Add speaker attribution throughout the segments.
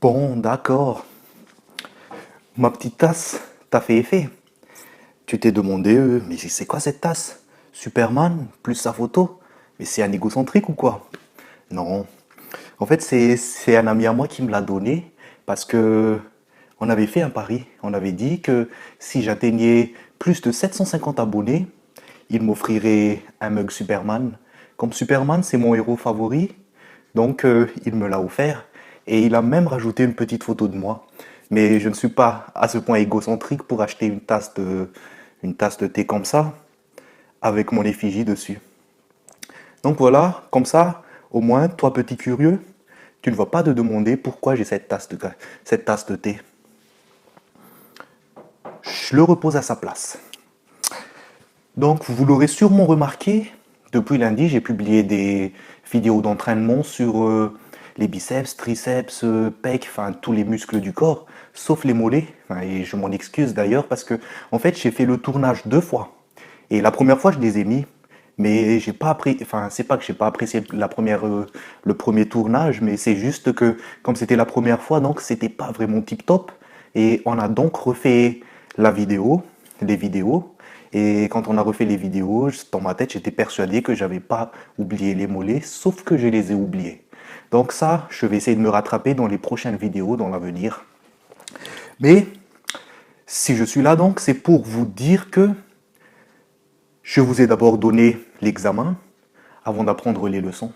Speaker 1: Bon, d'accord. Ma petite tasse, t'as fait effet. Tu t'es demandé, mais c'est quoi cette tasse? Superman, plus sa photo? Mais c'est un égocentrique ou quoi? Non. En fait, c'est un ami à moi qui me l'a donné parce que on avait fait un pari. On avait dit que si j'atteignais plus de 750 abonnés, il m'offrirait un mug Superman. Comme Superman, c'est mon héros favori, donc il me l'a offert et il a même rajouté une petite photo de moi. Mais je ne suis pas à ce point égocentrique pour acheter une tasse de thé comme ça avec mon effigie dessus. Donc voilà, comme ça, au moins, toi petit curieux, tu ne vas pas te demander pourquoi j'ai cette tasse de thé. Je le repose à sa place. Donc, vous l'aurez sûrement remarqué, depuis lundi, j'ai publié des vidéos d'entraînement sur les biceps, triceps, pecs, enfin tous les muscles du corps, sauf les mollets. Enfin, et je m'en excuse d'ailleurs parce que, en fait, j'ai fait le tournage 2 fois. Et la première fois, je les ai mis, mais j'ai pas apprécié. Enfin, c'est pas que j'ai pas apprécié le premier tournage, mais c'est juste que, comme c'était la première fois, donc c'était pas vraiment tip top. Et on a donc refait la vidéo, les vidéos. Et quand on a refait les vidéos, dans ma tête, j'étais persuadé que j'avais pas oublié les mollets, sauf que je les ai oubliés. Donc ça, je vais essayer de me rattraper dans les prochaines vidéos, dans l'avenir. Mais si je suis là donc, c'est pour vous dire que je vous ai d'abord donné l'examen avant d'apprendre les leçons.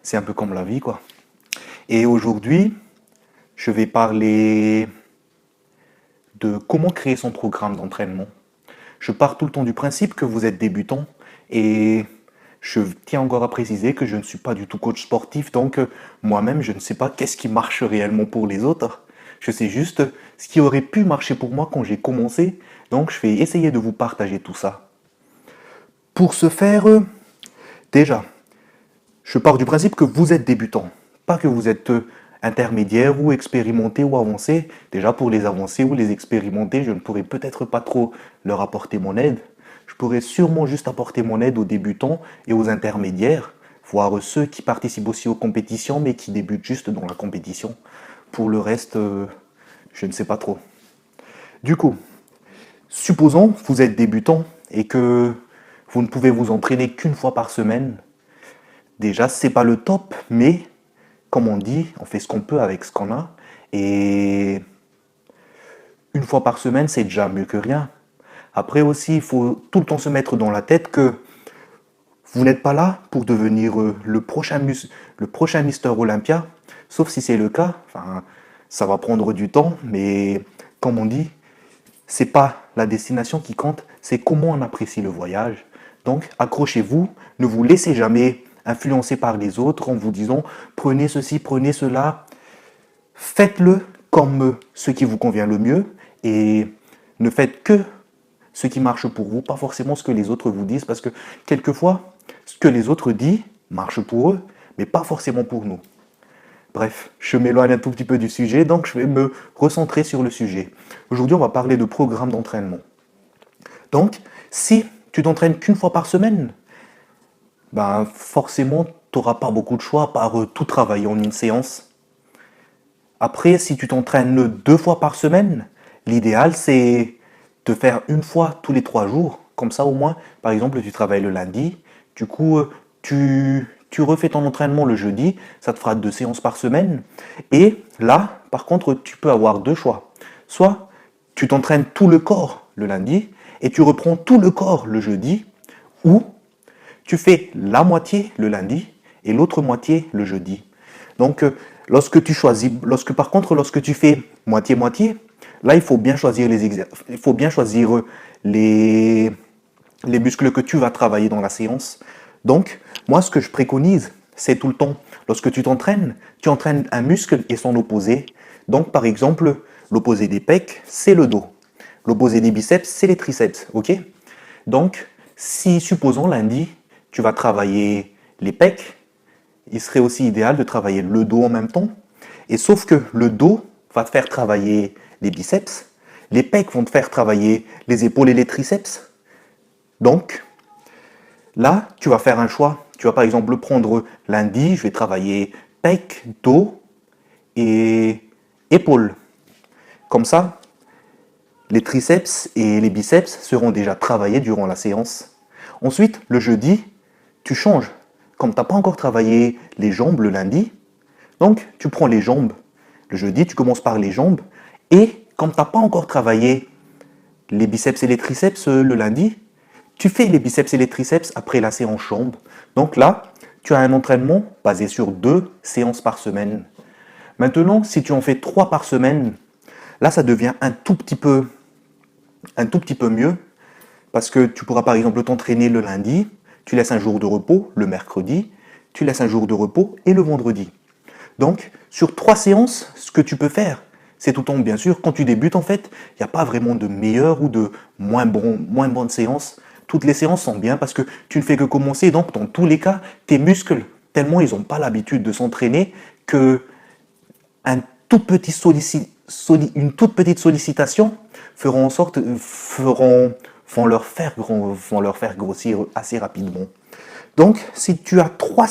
Speaker 1: C'est un peu comme la vie, quoi. Et aujourd'hui, je vais parler de comment créer son programme d'entraînement. Je pars tout le temps du principe que vous êtes débutant et je tiens encore à préciser que je ne suis pas du tout coach sportif, donc moi-même, je ne sais pas qu'est-ce qui marche réellement pour les autres. Je sais juste ce qui aurait pu marcher pour moi quand j'ai commencé, donc je vais essayer de vous partager tout ça. Pour ce faire, déjà, je pars du principe que vous êtes débutant, pas que vous êtes intermédiaire ou expérimenté ou avancé. Déjà pour les avancés ou les expérimentés, je ne pourrais peut-être pas trop leur apporter mon aide. Je pourrais sûrement juste apporter mon aide aux débutants et aux intermédiaires, voire ceux qui participent aussi aux compétitions mais qui débutent juste dans la compétition. Pour le reste, je ne sais pas trop. Du coup, supposons que vous êtes débutant et que vous ne pouvez vous entraîner qu'une fois par semaine. Déjà, c'est pas le top, mais comme on dit, on fait ce qu'on peut avec ce qu'on a. Et une fois par semaine, c'est déjà mieux que rien. Après aussi, il faut tout le temps se mettre dans la tête que vous n'êtes pas là pour devenir le prochain Mister Olympia, sauf si c'est le cas. Enfin, ça va prendre du temps, mais comme on dit, c'est pas la destination qui compte, c'est comment on apprécie le voyage. Donc, accrochez-vous, ne vous laissez jamais influencer par les autres en vous disant prenez ceci, prenez cela. Faites-le comme ce qui vous convient le mieux et ne faites que ce qui marche pour vous, pas forcément ce que les autres vous disent, parce que quelquefois, ce que les autres disent marche pour eux, mais pas forcément pour nous. Bref, je m'éloigne un tout petit peu du sujet, donc je vais me recentrer sur le sujet. Aujourd'hui, on va parler de programme d'entraînement. Donc, si tu t'entraînes qu'une fois par semaine, ben forcément, tu n'auras pas beaucoup de choix à part tout travailler en une séance. Après, si tu t'entraînes 2 fois par semaine, l'idéal c'est de faire une fois tous les 3 jours. Comme ça, au moins, par exemple, tu travailles le lundi, du coup, tu refais ton entraînement le jeudi, ça te fera 2 séances par semaine. Et là, par contre, tu peux avoir deux choix. Soit tu t'entraînes tout le corps le lundi et tu reprends tout le corps le jeudi, ou tu fais la moitié le lundi et l'autre moitié le jeudi. Donc, lorsque tu fais moitié-moitié, là, il faut bien choisir il faut bien choisir les, les muscles que tu vas travailler dans la séance. Donc, moi, ce que je préconise, c'est tout le temps, lorsque tu entraînes un muscle et son opposé. Donc, par exemple, l'opposé des pecs, c'est le dos. L'opposé des biceps, c'est les triceps. OK? Donc, si, supposons lundi, tu vas travailler les pecs, il serait aussi idéal de travailler le dos en même temps. Et sauf que le dos va te faire travailler les biceps, les pecs vont te faire travailler les épaules et les triceps. Donc, là, tu vas faire un choix. Tu vas par exemple prendre lundi, je vais travailler pec, dos et épaules. Comme ça, les triceps et les biceps seront déjà travaillés durant la séance. Ensuite, le jeudi, tu changes. Comme tu n'as pas encore travaillé les jambes le lundi, donc tu prends les jambes. Le jeudi, tu commences par les jambes. Et comme tu n'as pas encore travaillé les biceps et les triceps le lundi, tu fais les biceps et les triceps après la séance jambes. Donc là, tu as un entraînement basé sur 2 séances par semaine. Maintenant, si tu en fais 3 par semaine, là, ça devient un tout petit peu mieux parce que tu pourras par exemple t'entraîner le lundi, tu laisses un jour de repos le mercredi, tu laisses un jour de repos et le vendredi. Donc, sur 3 séances, ce que tu peux faire, c'est tout en bien sûr, quand tu débutes en fait, il n'y a pas vraiment de meilleure ou de moins bonne séance. Toutes les séances sont bien parce que tu ne fais que commencer. Donc, dans tous les cas, tes muscles, tellement ils n'ont pas l'habitude de s'entraîner, que une toute petite sollicitation vont leur faire grossir assez rapidement. Donc, si tu as 3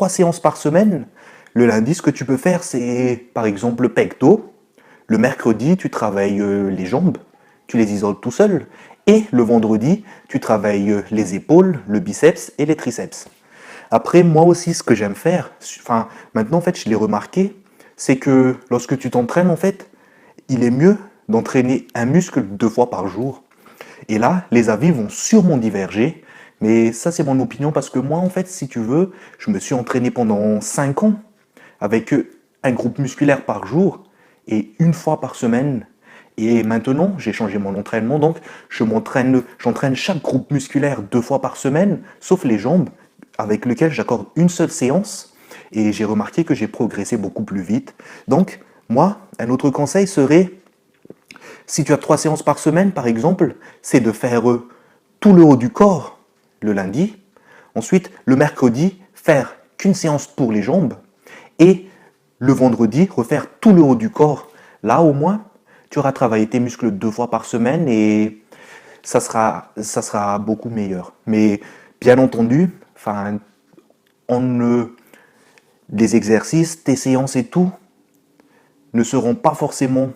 Speaker 1: séances par semaine, le lundi, ce que tu peux faire, c'est par exemple le pecto. Le mercredi, tu travailles les jambes, tu les isoles tout seul. Et le vendredi, tu travailles les épaules, le biceps et les triceps. Après, moi aussi, ce que j'aime faire, maintenant, en fait, je l'ai remarqué, c'est que lorsque tu t'entraînes, en fait, il est mieux d'entraîner un muscle 2 fois par jour. Et là, les avis vont sûrement diverger, mais ça, c'est mon opinion parce que moi, en fait, si tu veux, je me suis entraîné pendant 5 ans avec un groupe musculaire par jour et 1 fois par semaine. Et maintenant, j'ai changé mon entraînement, donc j'entraîne chaque groupe musculaire 2 fois par semaine, sauf les jambes, avec lesquelles j'accorde une seule séance. Et j'ai remarqué que j'ai progressé beaucoup plus vite. Donc, moi, un autre conseil serait, si tu as 3 séances par semaine, par exemple, c'est de faire tout le haut du corps le lundi. Ensuite, le mercredi, faire qu'une séance pour les jambes. Et le vendredi, refaire tout le haut du corps. Là, au moins, tu auras travaillé tes muscles 2 fois par semaine et ça sera beaucoup meilleur. Mais bien entendu, les exercices, tes séances et tout ne seront pas forcément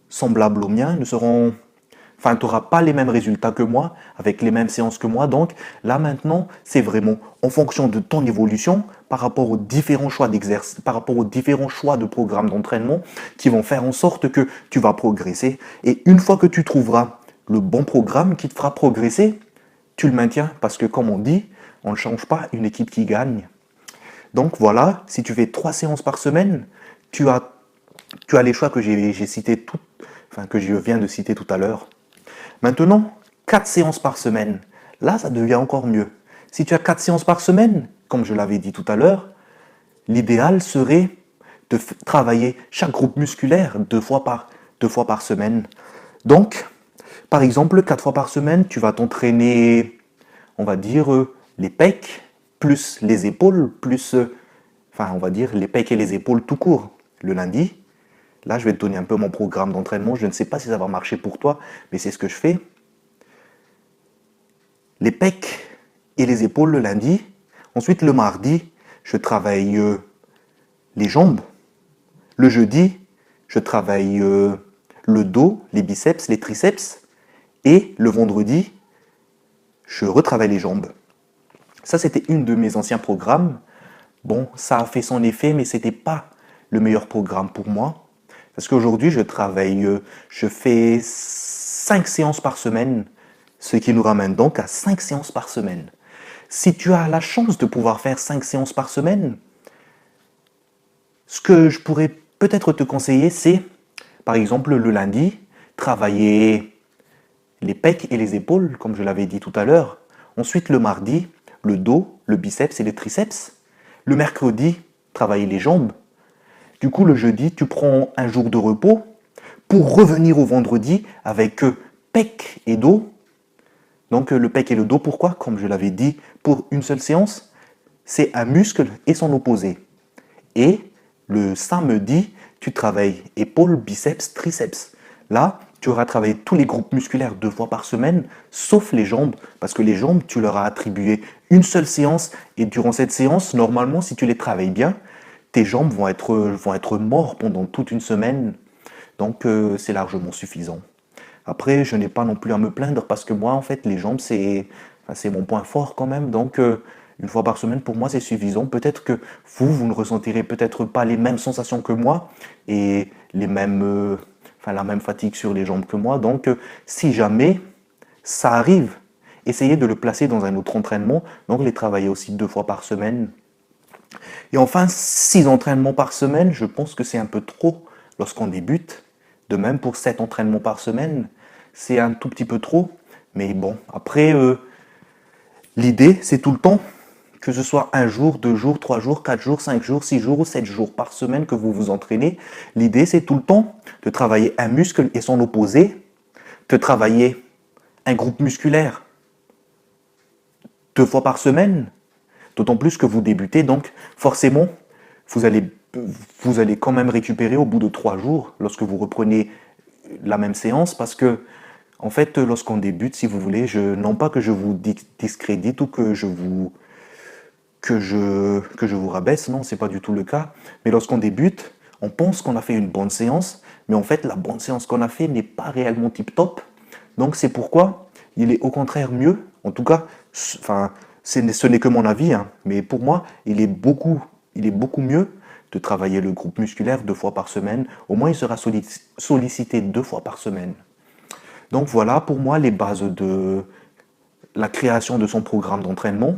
Speaker 1: semblables aux miens, tu n'auras pas les mêmes résultats que moi, avec les mêmes séances que moi. Donc là maintenant, c'est vraiment en fonction de ton évolution par rapport aux différents choix d'exercice, par rapport aux différents choix de programmes d'entraînement qui vont faire en sorte que tu vas progresser. Et une fois que tu trouveras le bon programme qui te fera progresser, tu le maintiens parce que comme on dit, on ne change pas une équipe qui gagne. Donc voilà, si tu fais 3 séances par semaine, tu as les choix que que je viens de citer tout à l'heure. Maintenant, 4 séances par semaine. Là, ça devient encore mieux. Si tu as 4 séances par semaine, comme je l'avais dit tout à l'heure, l'idéal serait de travailler chaque groupe musculaire 2 fois par semaine. Donc, par exemple, 4 fois par semaine, tu vas t'entraîner, on va dire, les pecs, plus les épaules, on va dire les pecs et les épaules tout court. Le lundi, là, je vais te donner un peu mon programme d'entraînement. Je ne sais pas si ça va marcher pour toi, mais c'est ce que je fais. Les pecs et les épaules le lundi. Ensuite, le mardi, je travaille les jambes. Le jeudi, je travaille le dos, les biceps, les triceps. Et le vendredi, je retravaille les jambes. Ça, c'était une de mes anciens programmes. Bon, ça a fait son effet, mais ce n'était pas le meilleur programme pour moi. Parce qu'aujourd'hui, je fais 5 séances par semaine, ce qui nous ramène donc à 5 séances par semaine. Si tu as la chance de pouvoir faire 5 séances par semaine, ce que je pourrais peut-être te conseiller, c'est, par exemple, le lundi, travailler les pecs et les épaules, comme je l'avais dit tout à l'heure. Ensuite, le mardi, le dos, le biceps et les triceps. Le mercredi, travailler les jambes. Du coup, le jeudi, tu prends un jour de repos pour revenir au vendredi avec pec et dos. Donc, le pec et le dos, pourquoi? Comme je l'avais dit, pour une seule séance, c'est un muscle et son opposé. Et le samedi, tu travailles épaules, biceps, triceps. Là, tu auras travaillé tous les groupes musculaires 2 fois par semaine, sauf les jambes, parce que les jambes, tu leur as attribué une seule séance, et durant cette séance, normalement, si tu les travailles bien, tes jambes vont être morts pendant toute une semaine. Donc c'est largement suffisant. Après, je n'ai pas non plus à me plaindre parce que moi, en fait, les jambes, c'est mon point fort quand même. Donc, une fois par semaine, pour moi, c'est suffisant. Peut-être que vous ne ressentirez peut-être pas les mêmes sensations que moi et la même fatigue sur les jambes que moi. Donc, si jamais ça arrive, essayez de le placer dans un autre entraînement. Donc, les travailler aussi 2 fois par semaine. Et enfin, 6 entraînements par semaine, je pense que c'est un peu trop lorsqu'on débute. De même pour 7 entraînements par semaine, c'est un tout petit peu trop. Mais bon, après, l'idée, c'est tout le temps, que ce soit 1 jour, 2 jours, 3 jours, 4 jours, 5 jours, 6 jours ou 7 jours par semaine que vous vous entraînez. L'idée, c'est tout le temps de travailler un muscle et son opposé, de travailler un groupe musculaire 2 fois par semaine, d'autant plus que vous débutez, donc forcément, vous allez, vous allez quand même récupérer au bout de 3 jours lorsque vous reprenez la même séance parce que, en fait, lorsqu'on débute, si vous voulez, non pas que je vous discrédite ou que je vous rabaisse, non, c'est pas du tout le cas, mais lorsqu'on débute, on pense qu'on a fait une bonne séance, mais en fait, la bonne séance qu'on a fait n'est pas réellement tip-top. Donc c'est pourquoi il est au contraire mieux, en tout cas, enfin, ce n'est que mon avis, hein, mais pour moi, il est beaucoup mieux de travailler le groupe musculaire 2 fois par semaine. Au moins, il sera sollicité 2 fois par semaine. Donc voilà pour moi les bases de la création de son programme d'entraînement.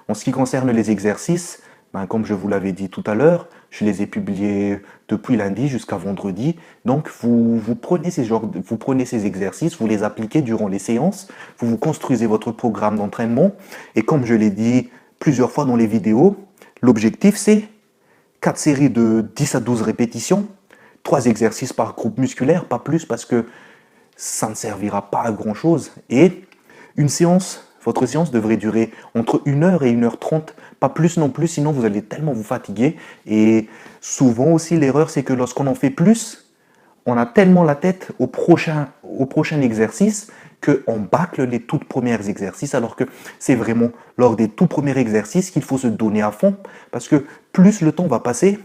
Speaker 1: En ce qui concerne les exercices, comme je vous l'avais dit tout à l'heure, je les ai publiés depuis lundi jusqu'à vendredi. Donc vous prenez vous prenez ces exercices, vous les appliquez durant les séances, vous construisez votre programme d'entraînement. Et comme je l'ai dit plusieurs fois dans les vidéos, l'objectif c'est 4 séries de 10 à 12 répétitions, 3 exercices par groupe musculaire, pas plus parce que ça ne servira pas à grand chose. Et votre séance devrait durer entre 1 heure et 1 h 30, pas plus non plus, sinon vous allez tellement vous fatiguer. Et souvent aussi l'erreur c'est que lorsqu'on en fait plus, on a tellement la tête au prochain exercice qu'on bâcle les toutes premières exercices, alors que c'est vraiment lors des tout premiers exercices qu'il faut se donner à fond, parce que plus le temps va passer,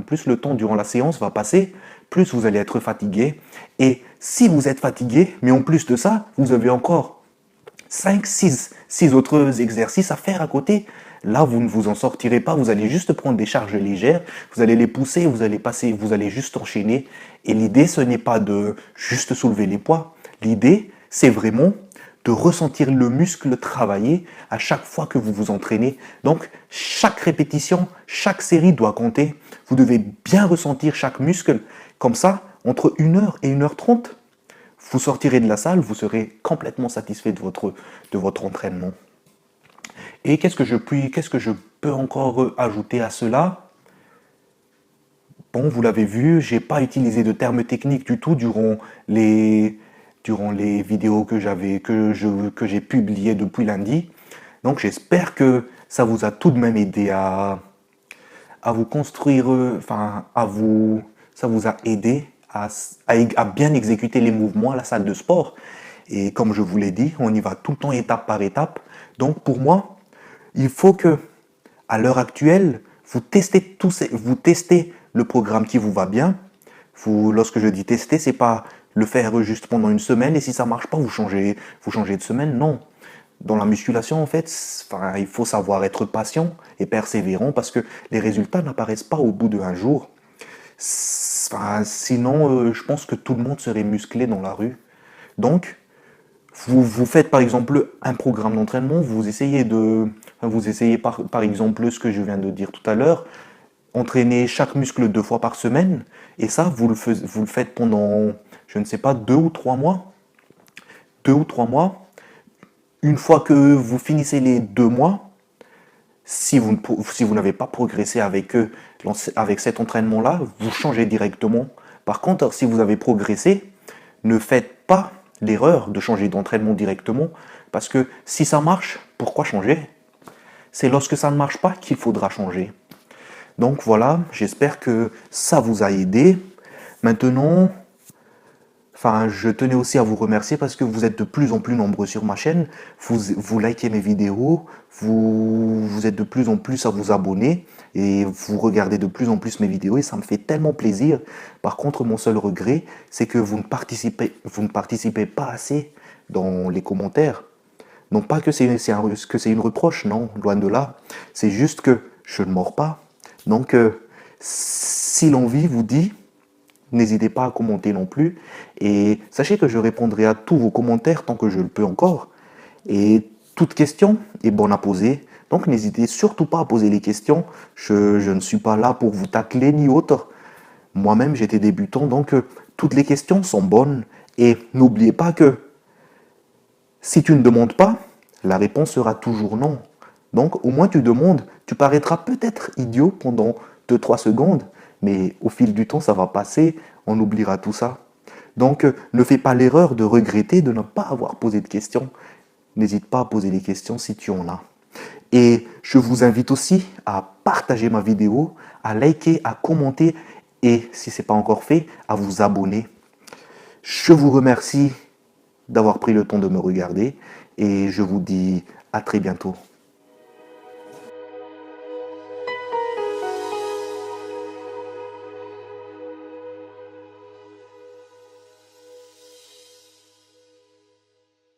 Speaker 1: plus le temps durant la séance va passer, plus vous allez être fatigué. Et si vous êtes fatigué, mais en plus de ça, vous avez encore 5, 6 autres exercices à faire à côté, là vous ne vous en sortirez pas, vous allez juste prendre des charges légères, vous allez les pousser, vous allez juste enchaîner. Et l'idée, ce n'est pas de juste soulever les poids, l'idée, c'est vraiment de ressentir le muscle travailler à chaque fois que vous vous entraînez. Donc, chaque répétition, chaque série doit compter. Vous devez bien ressentir chaque muscle. Comme ça, entre 1 heure et 1 h 30, vous sortirez de la salle, vous serez complètement satisfait de votre entraînement. Et qu'est-ce que je peux encore ajouter à cela? Bon, vous l'avez vu, j'ai pas utilisé de termes techniques du tout durant les vidéos que j'ai publiées depuis lundi. Donc j'espère que ça vous a tout de même aidé à vous construire, ça vous a aidé à bien exécuter les mouvements à la salle de sport. Et comme je vous l'ai dit, on y va tout le temps étape par étape. Donc pour moi, il faut que, à l'heure actuelle, vous testez le programme qui vous va bien. Lorsque je dis tester, c'est pas le faire juste pendant une semaine et si ça marche pas, vous changez de semaine. Non. Dans la musculation, en fait, il faut savoir être patient et persévérant parce que les résultats n'apparaissent pas au bout d'un jour. Sinon, je pense que tout le monde serait musclé dans la rue. Donc, vous faites par exemple un programme d'entraînement, vous essayez par exemple ce que je viens de dire tout à l'heure, entraîner chaque muscle 2 fois par semaine, et ça, vous le faites pendant, je ne sais pas, 2 ou 3 mois. 2 ou 3 mois. Une fois que vous finissez les 2 mois, si vous n'avez pas progressé avec cet entraînement-là, vous changez directement. Par contre, si vous avez progressé, ne faites pas l'erreur de changer d'entraînement directement, parce que si ça marche, pourquoi changer? C'est lorsque ça ne marche pas qu'il faudra changer. Donc voilà, j'espère que ça vous a aidé. Maintenant, Enfin, je tenais aussi à vous remercier parce que vous êtes de plus en plus nombreux sur ma chaîne. Vous likez mes vidéos, vous êtes de plus en plus à vous abonner et vous regardez de plus en plus mes vidéos et ça me fait tellement plaisir. Par contre, mon seul regret, c'est que vous ne participez pas assez dans les commentaires. Non pas que que c'est une reproche, non, loin de là. C'est juste que je ne mords pas. Donc, si l'envie vous dit, n'hésitez pas à commenter non plus. Et sachez que je répondrai à tous vos commentaires tant que je le peux encore. Et toute question est bonne à poser. Donc n'hésitez surtout pas à poser les questions. Je ne suis pas là pour vous tacler ni autre. Moi-même, j'étais débutant, donc toutes les questions sont bonnes. Et n'oubliez pas que si tu ne demandes pas, la réponse sera toujours non. Donc au moins tu demandes, tu paraîtras peut-être idiot pendant 2-3 secondes, mais au fil du temps ça va passer, on oubliera tout ça. Donc ne fais pas l'erreur de regretter de ne pas avoir posé de questions. N'hésite pas à poser les questions si tu en as. Et je vous invite aussi à partager ma vidéo, à liker, à commenter et si ce n'est pas encore fait, à vous abonner. Je vous remercie d'avoir pris le temps de me regarder et je vous dis à très bientôt.